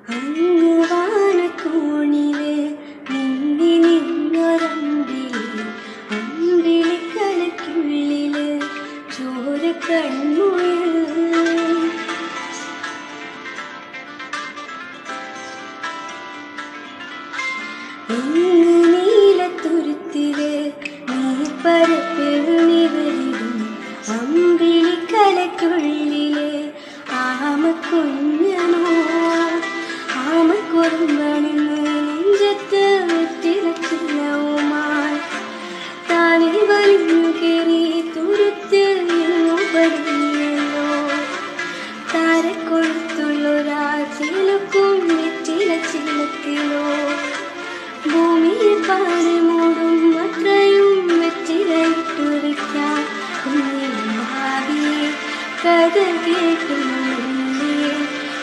അങ്ങ് വാനക്കോണില് നിന്നി നിന്നൊരമ്പിളി അമ്പിളിക്കലയ്ക്കുള്ളില് ചോര കൺമുയൽ നീലത്തുരുത്തില് നീർപ്പരപ്പിൽ നിവരിടും അമ്പിളിക്കലയ്ക്കുള്ളില് ആമക്കുഞ്ഞനോ ആമക്കുറുമ്പണിന്ന് നെഞ്ചത്ത് വെറ്റിലച്ചില്ലവുമായി താനെ വലിഞ്ഞു കയറി തുരുത്ത് പടിയല്ലോ താരക്കൊഴുത്തുള്ളൊരാ ചിലക്കും വെറ്റിലച്ചില്ലത്തിലോ ഭൂമിയിൽ പാടി